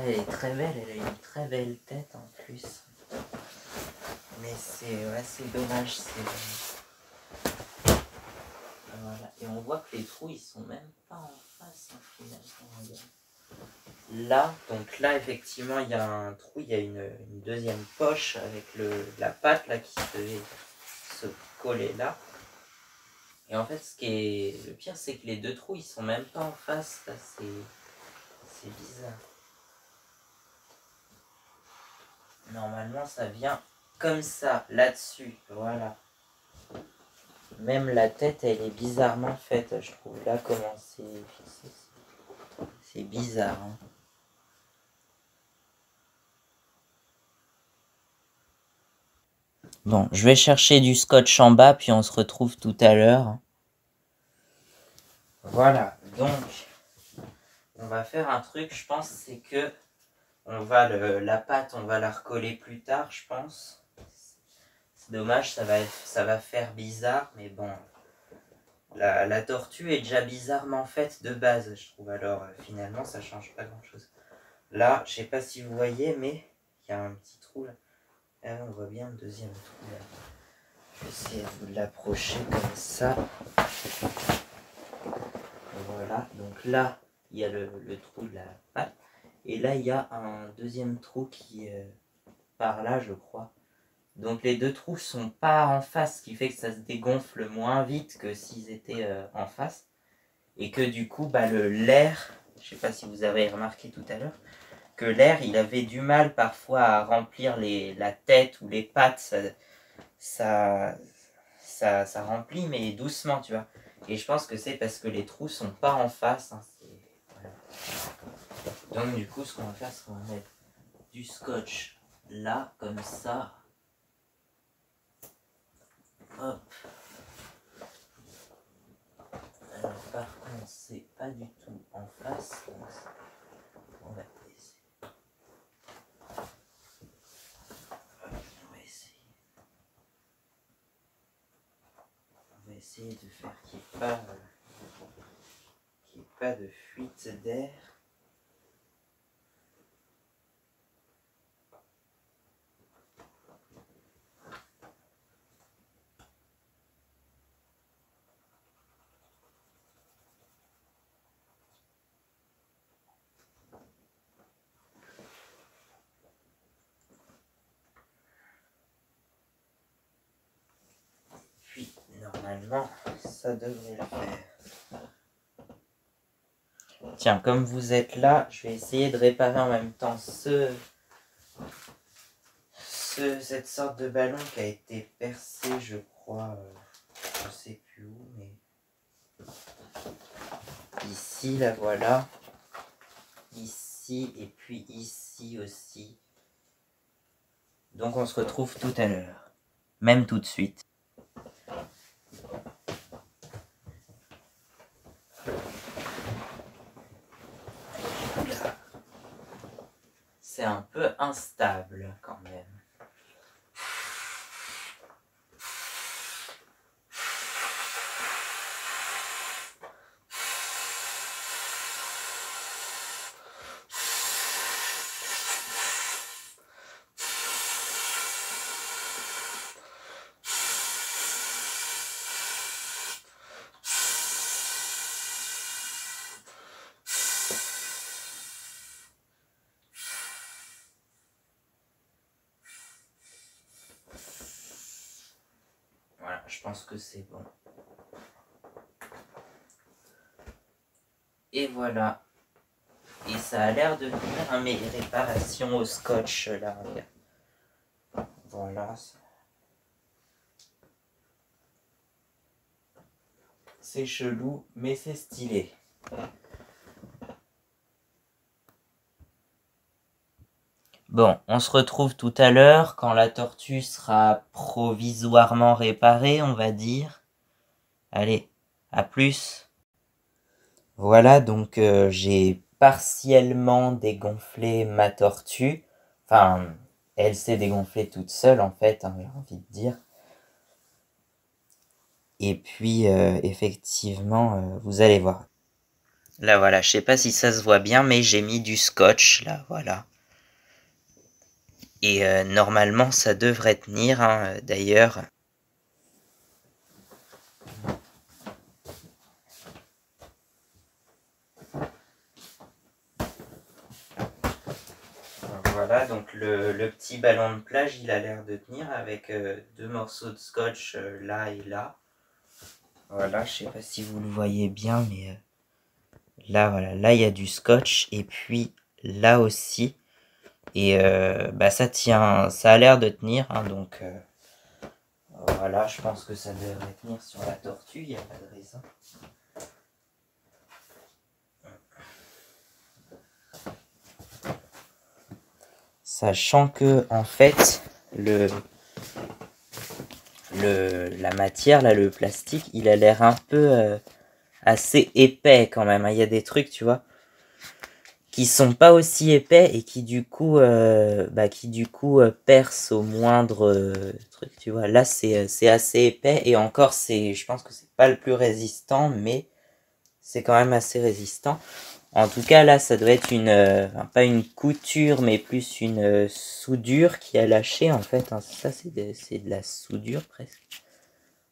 elle est très belle, elle a une très belle tête en plus. Mais c'est dommage, voilà. Et on voit que les trous, ils sont même pas en face, hein, finalement. Là, donc là, effectivement, il y a un trou, il y a une deuxième poche avec la patte là qui devait se coller là. Et en fait, le pire, c'est que les deux trous, ils sont même pas en face. Là, c'est bizarre. Normalement, ça vient comme ça, là-dessus. Voilà. Même la tête, elle est bizarrement faite, je trouve. Là, comment c'est bizarre, hein. Bon, je vais chercher du scotch en bas, puis on se retrouve tout à l'heure. Voilà, donc, on va faire un truc, je pense, c'est que la pâte, on va la recoller plus tard, je pense. C'est dommage, ça va faire bizarre, mais bon. La tortue est déjà bizarrement faite de base, je trouve. Alors, finalement, ça change pas grand-chose. Là, je sais pas si vous voyez, mais il y a un petit trou là. Là, on voit bien le deuxième trou là. Je vais essayer de vous l'approcher comme ça. Voilà, donc là, il y a le trou de la pâte. Et là, il y a un deuxième trou qui est par là, je crois. Donc les deux trous sont pas en face, ce qui fait que ça se dégonfle moins vite que s'ils étaient en face. Et que du coup, l'air, je sais pas si vous avez remarqué tout à l'heure, que l'air, il avait du mal parfois à remplir la tête ou les pattes. Ça remplit, mais doucement, tu vois. Et je pense que c'est parce que les trous sont pas en face. Hein, voilà. Donc du coup, ce qu'on va faire, c'est qu'on va mettre du scotch là, comme ça. Hop. Alors, par contre, c'est pas du tout en face. Donc on va essayer. On va essayer de faire qu'il n'y ait pas de fuite d'air. Puis, normalement, ça devrait le faire. Tiens, comme vous êtes là, je vais essayer de réparer en même temps cette sorte de ballon qui a été percé, je crois, je sais plus où, mais ici, là, voilà. Ici, et puis ici aussi. Donc on se retrouve tout à l'heure, même tout de suite. C'est un peu instable quand même. Voilà, je pense que c'est bon. Et voilà. Et ça a l'air de venir à mes réparations au scotch là. Voilà. C'est chelou, mais c'est stylé. Bon, on se retrouve tout à l'heure quand la tortue sera provisoirement réparée, on va dire. Allez, à plus. Voilà, donc j'ai partiellement dégonflé ma tortue. Enfin, elle s'est dégonflée toute seule en fait, hein, j'ai envie de dire. Et puis, effectivement, vous allez voir. Là, voilà, je sais pas si ça se voit bien, mais j'ai mis du scotch, là, voilà. Et normalement, ça devrait tenir, hein, d'ailleurs. Voilà, donc le petit ballon de plage, il a l'air de tenir avec deux morceaux de scotch là et là. Voilà, je sais pas si vous le voyez bien, mais là, voilà, là il y a du scotch et puis là aussi. Et bah ça tient, ça a l'air de tenir, hein, donc voilà, je pense que ça devrait tenir sur la tortue, il n'y a pas de raison. Sachant que en fait, la matière, là, le plastique, il a l'air un peu assez épais quand même, hein. Il y a des trucs, tu vois, qui sont pas aussi épais et qui du coup, percent au moindre truc, tu vois. Là, c'est assez épais et encore, je pense que c'est pas le plus résistant, mais c'est quand même assez résistant. En tout cas, là, ça doit être enfin, pas une couture, mais plus une soudure qui a lâché, en fait, hein. Ça, c'est de la soudure, presque.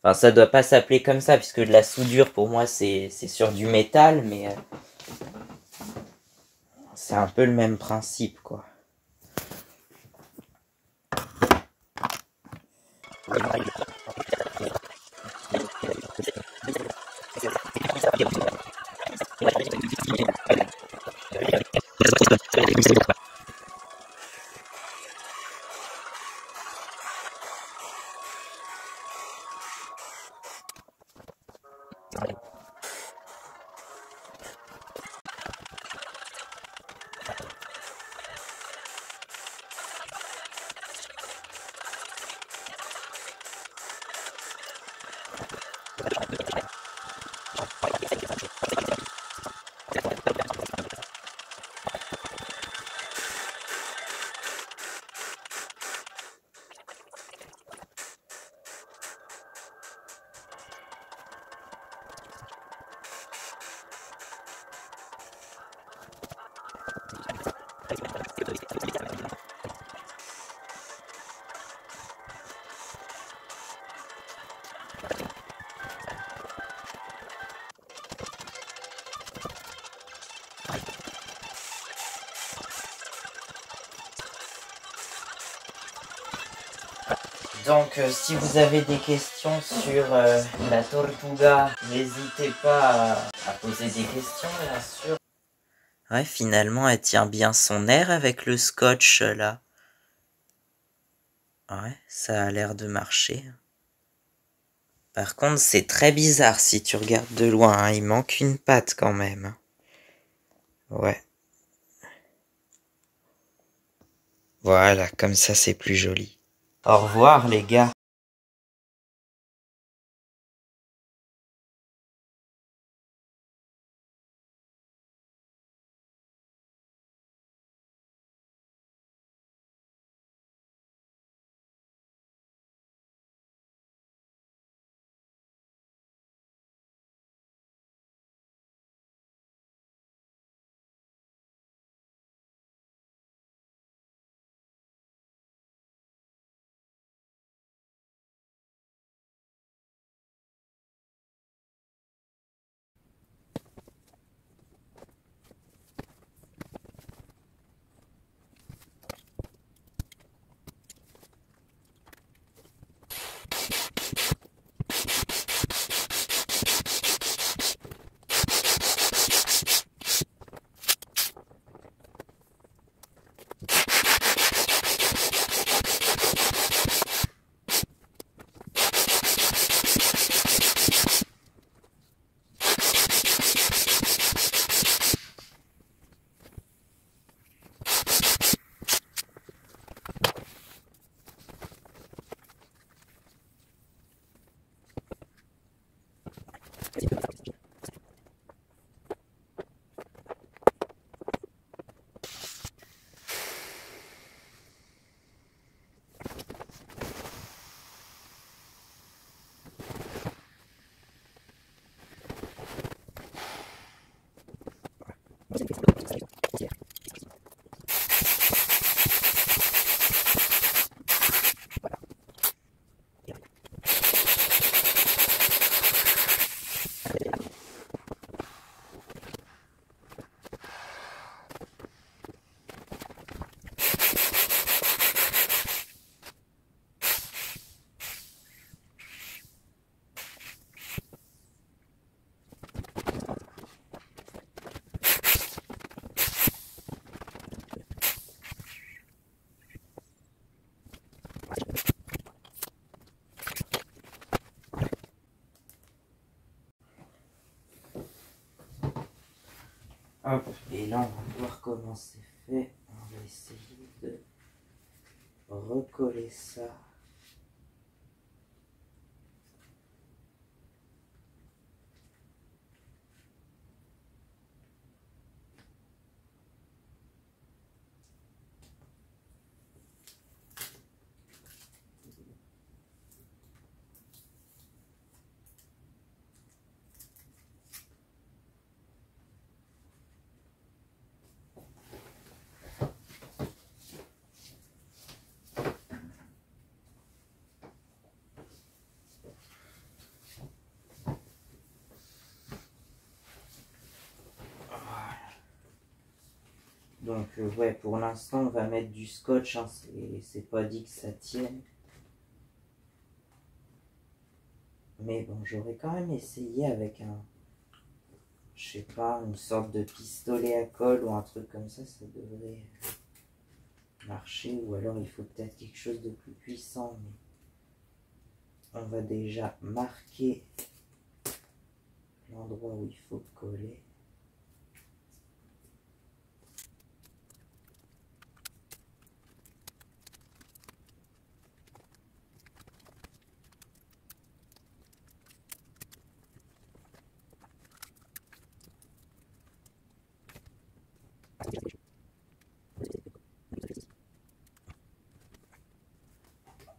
Enfin, ça doit pas s'appeler comme ça, puisque de la soudure, pour moi, c'est sur du métal, mais c'est un peu le même principe, quoi. Donc, si vous avez des questions sur la Tortuga, n'hésitez pas à poser des questions, bien sûr. Ouais, finalement, elle tient bien son air avec le scotch, là. Ouais, ça a l'air de marcher. Par contre, c'est très bizarre si tu regardes de loin, hein. Il manque une patte quand même. Ouais. Voilà, comme ça, c'est plus joli. Au revoir, les gars. Hop, et là on va voir comment c'est fait. On va essayer de recoller ça. Donc ouais, pour l'instant on va mettre du scotch, hein, c'est pas dit que ça tienne. Mais bon, j'aurais quand même essayé avec un, je sais pas, une sorte de pistolet à colle ou un truc comme ça devrait marcher. Ou alors il faut peut-être quelque chose de plus puissant. Mais on va déjà marquer l'endroit où il faut coller.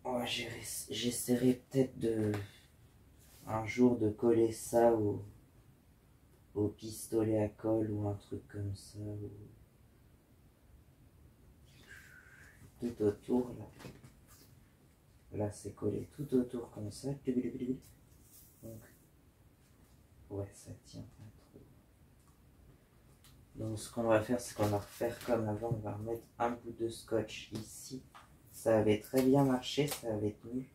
Ouais, j'essaierai peut-être un jour de coller ça au pistolet à colle ou un truc comme ça. Tout autour là. Là c'est collé tout autour comme ça. Donc ouais, ça tient pas trop. Donc ce qu'on va faire, c'est qu'on va refaire comme avant. On va remettre un bout de scotch ici. Ça avait très bien marché, ça avait tenu.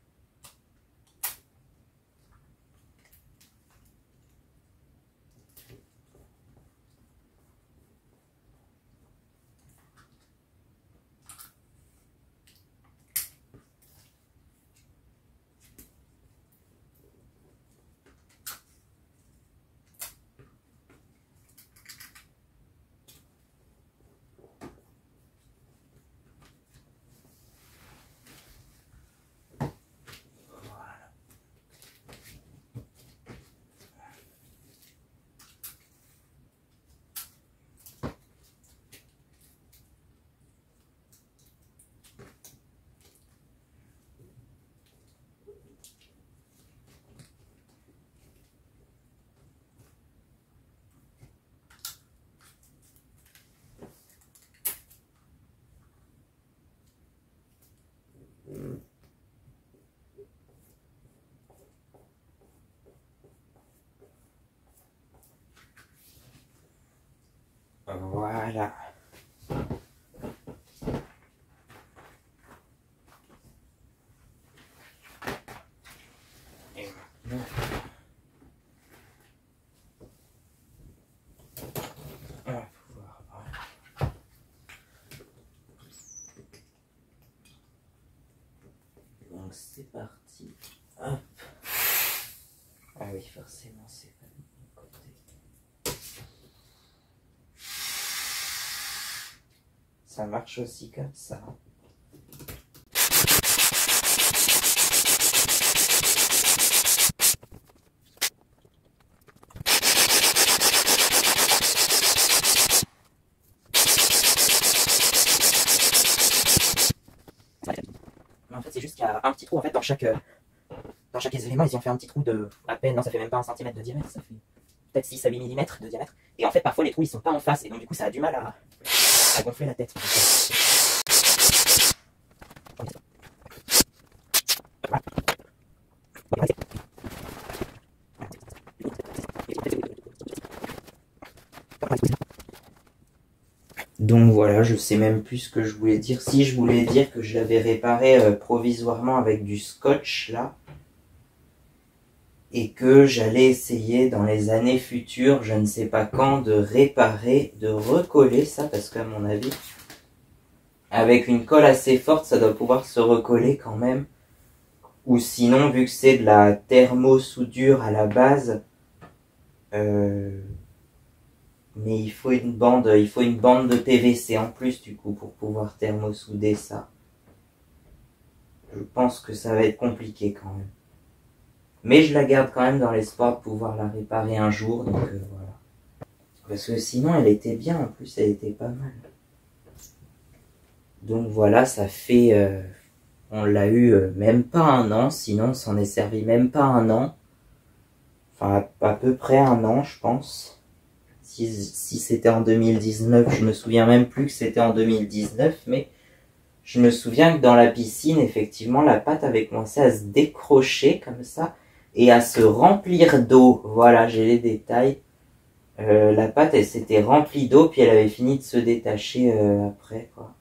Voilà. Et maintenant, on va pouvoir... Donc c'est parti. Hop. Ah oui, forcément, c'est pas du bon côté. Ça marche aussi comme ça. En fait, c'est juste qu'il y a un petit trou en fait dans chaque élément. Ils ont fait un petit trou de à peine, non, ça fait même pas 1 cm de diamètre, ça fait peut-être 6 à 8 mm de diamètre. Et en fait, parfois, les trous, ils sont pas en face. Et donc, du coup, ça a du mal à gonfler la tête. Donc voilà, je sais même plus ce que je voulais dire. Si je voulais dire que je l'avais réparé provisoirement avec du scotch là, et que j'allais essayer dans les années futures, je ne sais pas quand, de réparer, de recoller ça, parce qu'à mon avis, avec une colle assez forte, ça doit pouvoir se recoller quand même. Ou sinon, vu que c'est de la thermosoudure à la base, mais il faut une bande de PVC en plus du coup pour pouvoir thermosouder ça. Je pense que ça va être compliqué quand même. Mais je la garde quand même dans l'espoir de pouvoir la réparer un jour, donc voilà. Parce que sinon elle était bien en plus, elle était pas mal. Donc voilà, ça fait... on l'a eu même pas un an, sinon on s'en est servi même pas un an. Enfin à peu près un an je pense. Si c'était en 2019, je me souviens même plus que c'était en 2019, mais je me souviens que dans la piscine, effectivement, la pâte avait commencé à se décrocher comme ça et à se remplir d'eau. Voilà, j'ai les détails. La pâte, elle s'était remplie d'eau, puis elle avait fini de se détacher après, quoi.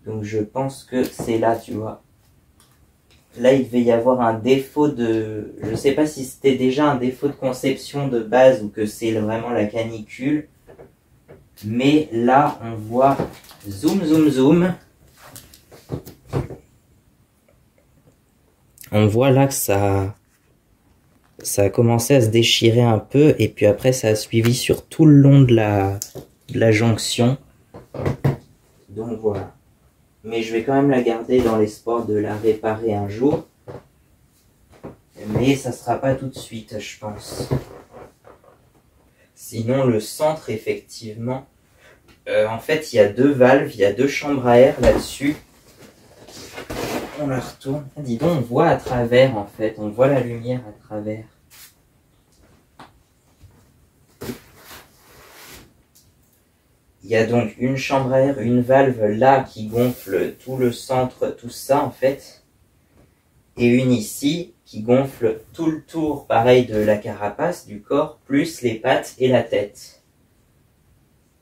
Donc je pense que c'est là, tu vois. Là, il devait y avoir un défaut de... Je sais pas si c'était déjà un défaut de conception de base ou que c'est vraiment la canicule. Mais là, on voit... Zoom, zoom, zoom. On voit là que ça a commencé à se déchirer un peu. Et puis après, ça a suivi sur tout le long de la jonction. Donc voilà. Mais je vais quand même la garder dans l'espoir de la réparer un jour. Mais ça sera pas tout de suite, je pense. Sinon, le centre, effectivement... en fait, il y a deux valves, il y a deux chambres à air là-dessus. On la retourne. Dis donc, on voit à travers, en fait. On voit la lumière à travers. Il y a donc une chambre à air, une valve là qui gonfle tout le centre, tout ça, en fait. Et une ici qui gonfle tout le tour, pareil, de la carapace, du corps, plus les pattes et la tête.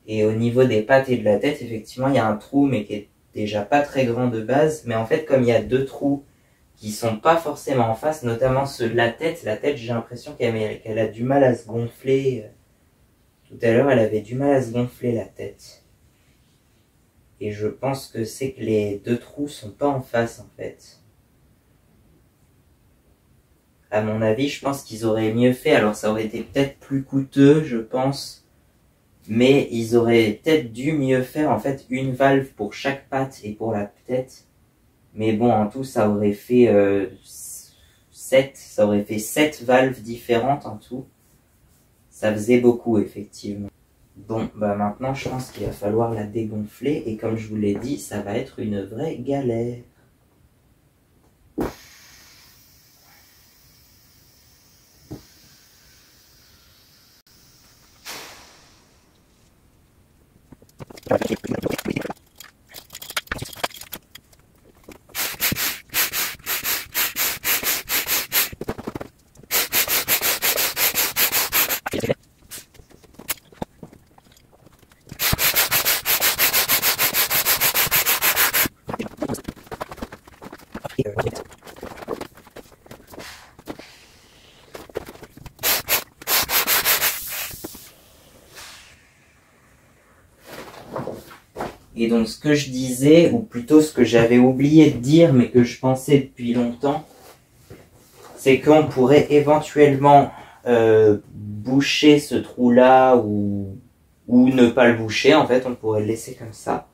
Et au niveau des pattes et de la tête, effectivement, il y a un trou, mais qui est déjà pas très grand de base. Mais en fait, comme il y a deux trous qui sont pas forcément en face, notamment ceux de la tête, j'ai l'impression qu'elle a du mal à se gonfler. Tout à l'heure, elle avait du mal à se gonfler, la tête. Et je pense que c'est que les deux trous sont pas en face, en fait. À mon avis, je pense qu'ils auraient mieux fait. Alors, ça aurait été peut-être plus coûteux, je pense. Mais ils auraient peut-être dû mieux faire, en fait, une valve pour chaque patte et pour la tête. Mais bon, en tout, ça aurait fait 7 valves différentes en tout. Ça faisait beaucoup, effectivement. Bon, bah maintenant, je pense qu'il va falloir la dégonfler. Et comme je vous l'ai dit, ça va être une vraie galère. Et donc ce que je disais, ou plutôt ce que j'avais oublié de dire, mais que je pensais depuis longtemps, c'est qu'on pourrait éventuellement boucher ce trou-là ou ne pas le boucher, en fait, on pourrait le laisser comme ça.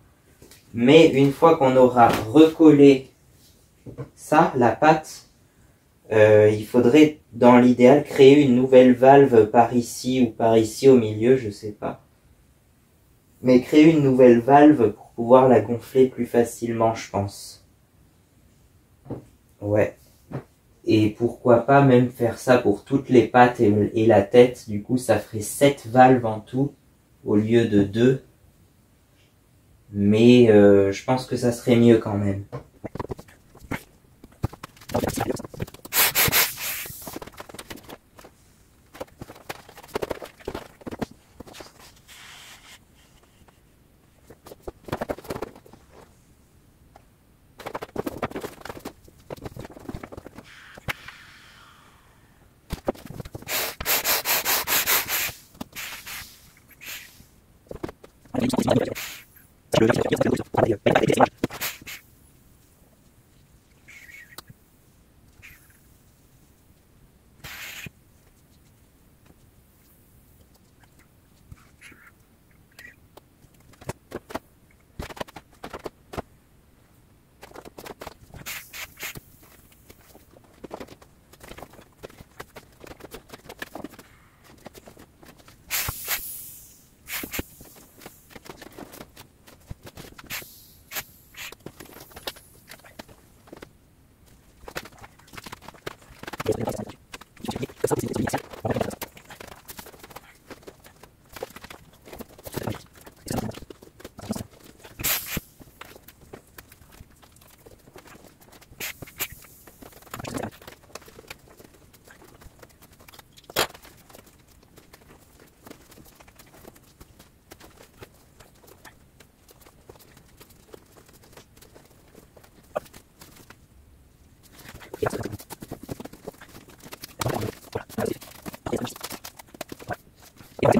Mais une fois qu'on aura recollé ça, la pâte, il faudrait, dans l'idéal, créer une nouvelle valve par ici ou par ici au milieu, je sais pas. Mais créer une nouvelle valve pour pouvoir la gonfler plus facilement, je pense. Ouais. Et pourquoi pas même faire ça pour toutes les pattes et la tête. Du coup, ça ferait 7 valves en tout au lieu de 2. Mais je pense que ça serait mieux quand même. Voilà.